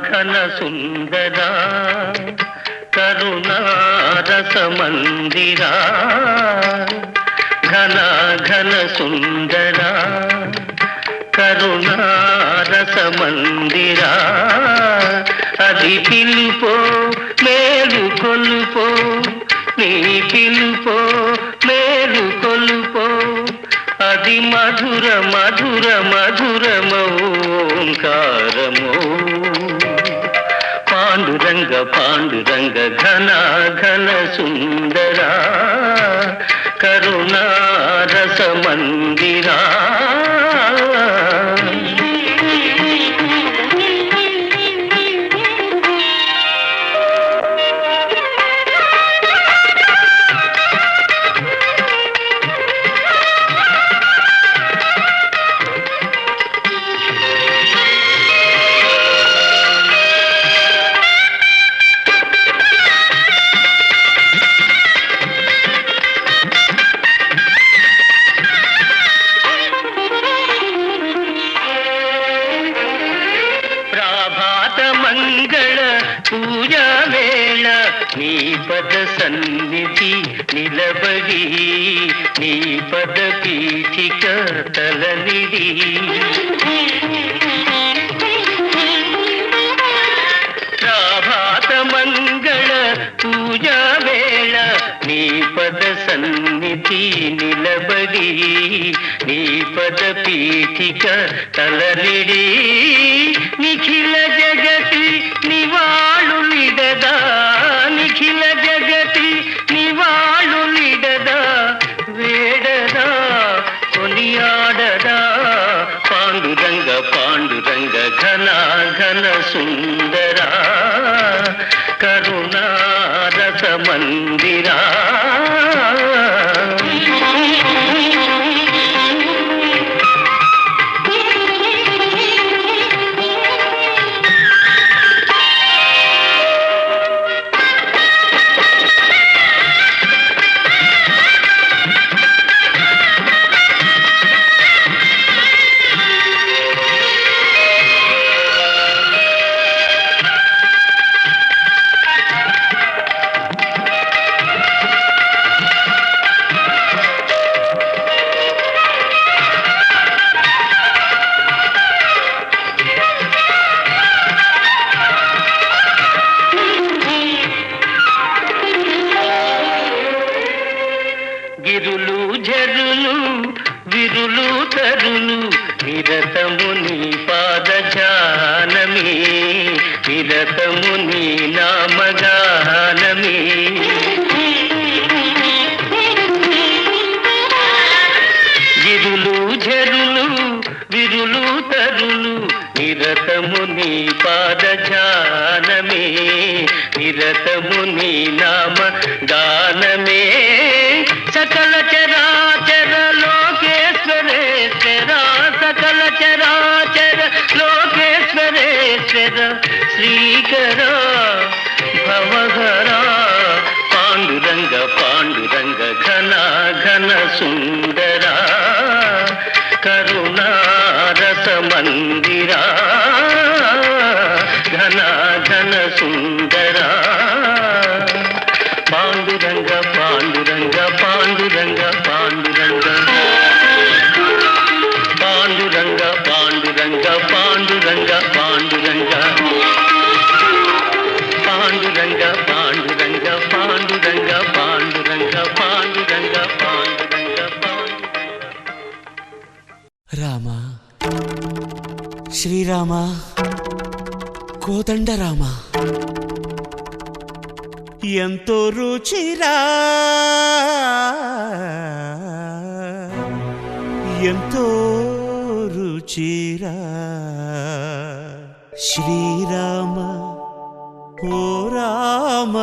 ఘన సుందరా కరుణారస మందిరా ఘన ఘన సుందరా కరుణారస మందిరా అది పిలుపో మేలు కొలుపో నీ పిలుపో మేలు కొలుపో అది మధుర మధుర మధురమోంకారమో పాండురంగ పాండురంగ ఘన ఘన సుందరా కరుణారస మందిరా మంగళ పూజా వేళ నీ పద సన్నిధి నిలబడి నీ పద పీఠిక తలనిడి ప్రభాత మంగళ పూజా వేళ నీ పద సన్నిధి నిలబడి నీ పద పీఠిక తలనిడి నిఖిల జగతి నివాళులిడదా నిఖిల జగతి నివాళులిడదా వేడదా కొనియాడదా పాండురంగ పాండురంగ ఘన ఘన సుందరా కరుణారస మందిరా గిరులు జరులు విరులు తరులు నిరతము నీ పాదజానమే నిరతము నీ నామగానమే గిరులు జరులు విరులు తరులు నిరతము నీ పాదజానమే నిరతము నీ నామ గానమే సకల చరాచర లోకేశ్వరేశ్వర సకల చరాచర లోకేశ్వరేశ్వర శ్రీకర భవహర పాండురంగ పాండురంగ ఘన ఘన సుందరా కరుణారస మందిరా ఘన ఘన సుందరా పాండురంగ పాండురంగ పాండురంగ పాండురంగ పాండురంగ పాండురంగ పాండురంగ పాండురంగ పాండురంగ పాండురంగ పాండురంగ పాండురంగ పాండురంగ పాండురంగ రామ శ్రీరామ కోదండ రామ ఎంతో రుచిరా ఎంతో రుచిరా శ్రీరామ ఓ రామ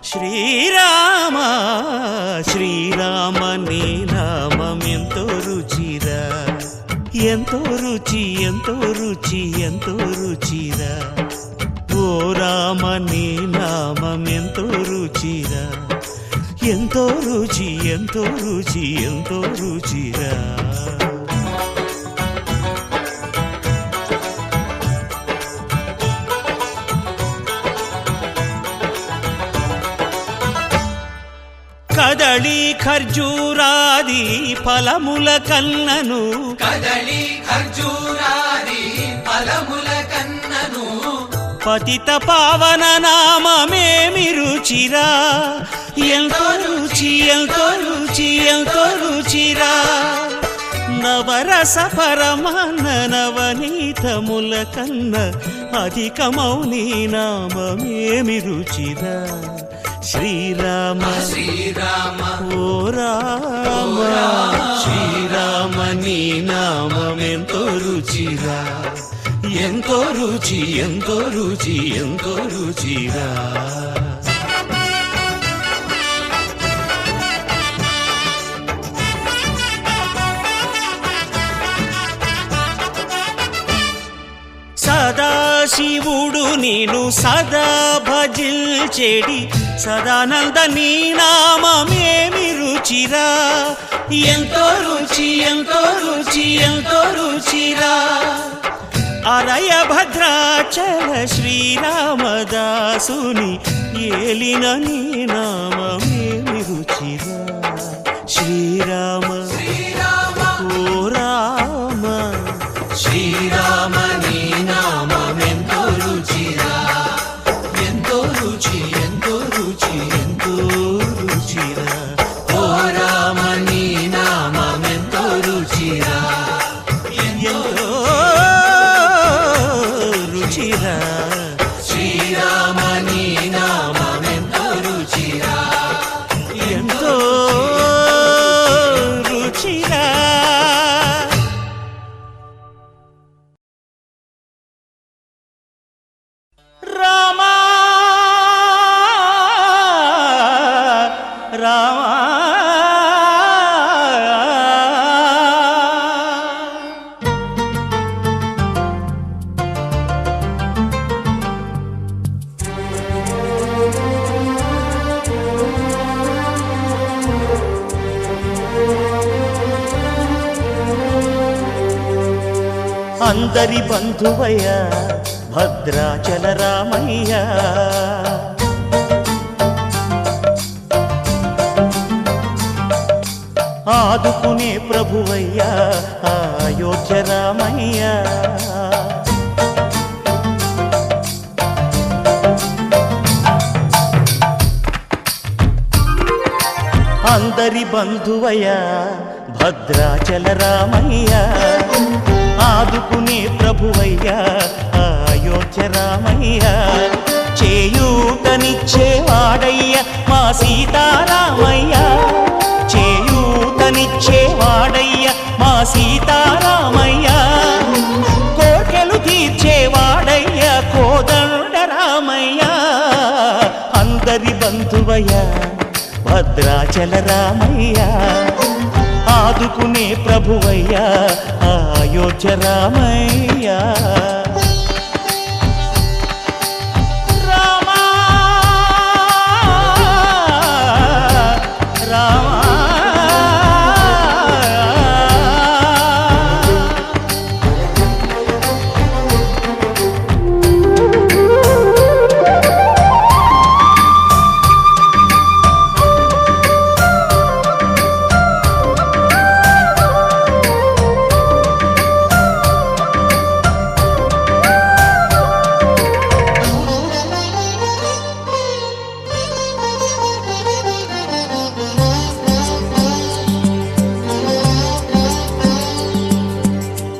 శ్రీరామ శ్రీరామ నీ నామం ఎంతో రుచిరా ఎంతో రుచి ఎంతో రుచి ఎంతో రుచిరా ఓ రామ నీ నామం ఎంతో రుచిరా ఎంతో రుచి ఎంతో రుచి ఎంతో రుచిరా కదళి ఖర్జూరాది ఫలముల కన్నను కదళి ఖర్జూరాది ఫలముల కన్నను పతిత పావన నామమేమి రుచిరా ఎంతో రుచి ఎంతో రుచి ఎంతో రుచిరా నవరస పరమాన్న నవనీతముల కన్న అధికమౌ నీ నామమేమి రుచిరా శ్రీరామ శ్రీరామ ఓ రామ శ్రీరామ నీ నామమెంతో రుచిరా ఎంతో రుచి ఎంతో రుచి ఎంతో రుచిరా సదాశివుడు నేను సదా భజిల్చెడి సదానంద నీ నామమేమి రుచిరా ఎంతో రుచి ఎంతో రుచి ఎంతో రుచిరా అరయ భద్రాచల శ్రీరామదాసుని ఏలిన నీ నామమేమి రుచిరా శ్రీరామ ఓ రామ శ్రీరామ నీ నామమెంతో రుచిరా ఎంతో రుచి ఎంతో రుచి ఎంతో రుచిరా ఓ రామ నీ నామమెంతో రుచిరా ఎంతో రుచిరా శ్రీరామ నీ నామమెంతో రుచిరా ఎంతో రుచిరా రామా రామా అందరి బంధువయ్య భద్రాచల రామయ్య ఆదుకునే ప్రభువయ్య అయోధ్య రామయ్య అందరి బంధువయ్య భద్రాచల రామయ్య ఆదుకునే ప్రభువయ్య అయోధ్య రామయ్య చేయూతనిచ్చేవాడయ్య మా సీతారామయ్య చేయూతనిచ్చేవాడయ్య మా సీతారామయ్య కోర్కెలు తీర్చేవాడయ్య కోదండ రామయ్య అందరి బంధువయ్య భద్రాచల రామయ్య ఆదుకునే ప్రభువయ్య అయోధ్య రామయ్య రామా రామా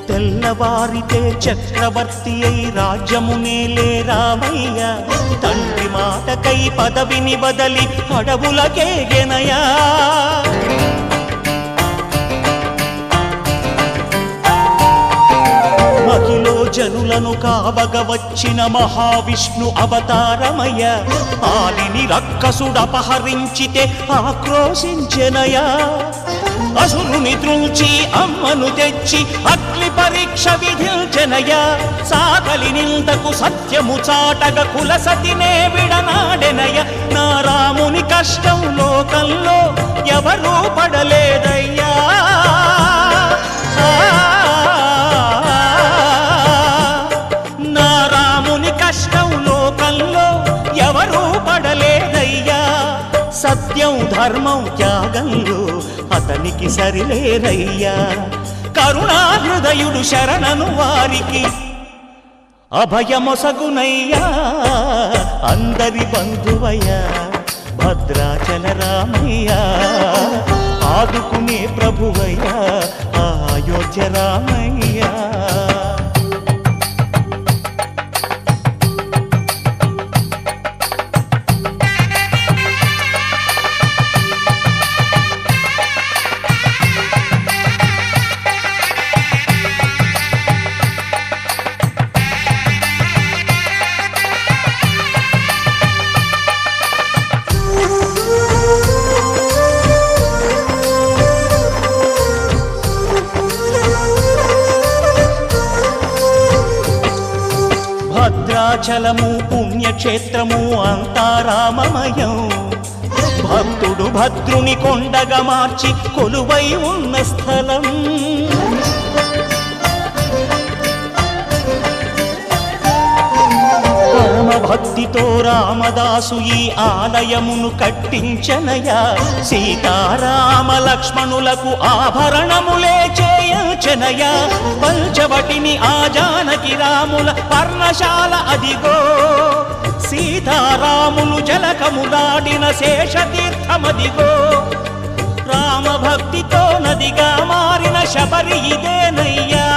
తెల్లవారితే చక్రవర్తి అయి రాజ్యమునేలే రామయ్య తండ్రి మాటకై పదవిని బదలి అడవులకేగెనయా మహిలో జనులను కావగ వచ్చిన మహావిష్ణు అవతారమయ్య ఆలిని రక్కసుడపహరించితే ఆక్రోశించెనయా అసురుని త్రుంచి అమ్మను తెచ్చి అగ్ని పరీక్ష విధించెనయ సాకలి నిందకు సత్యము చాటగ కుల సతినే విడనాడెనయ నా రాముని కష్టం లోకంలో ఎవరూ పడలేదయ్యా నా రాముని కష్టం లోకంలో ఎవరూ పడలేదయ్యా సత్యం ధర్మం త్యాగంలో అతనికి సరిలేరయ్యా. కరుణా హృదయుడు శరణను వారికి అభయమొసగునయ్యా. అందరి బంధువయ్యా భద్రాచల రామయ్య, ఆదుకునే ప్రభువయ్యా అయోధ్య రామయ్య. భద్రాచలము పుణ్యక్షేత్రము అంతా రామమయం. భక్తుడు భద్రుని కొండగా మార్చి కొలువై ఉన్న స్థలం. పరమ భక్తితో రామదాసు ఈ ఆలయమును కట్టించనయా. సీతారామ లక్ష్మణులకు ఆభరణములే చేయించనయా. పంచవటిని ఆ జానకి రాముల పర్ణశాల అదిగో. సీతారాములు జలకములాడిన శేషతీర్థమదిగో. రామ భక్తితో నదిగా మారిన శబరి ఇదేనయ్యా.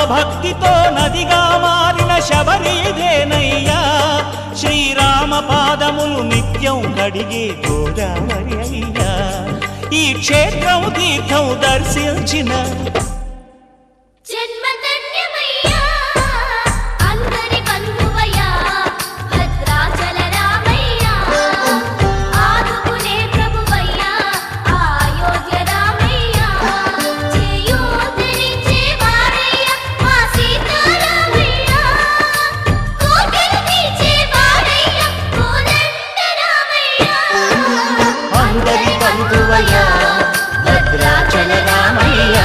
భక్తితో నదిగా మారిన శబరి ఇదేనయ్యా. శ్రీరామ పాదములు నిత్యం కడిగే గోదావరి అయ్యా. ఈ క్షేత్రం తీర్థం దర్శించిన భద్రాచల రామయ్య.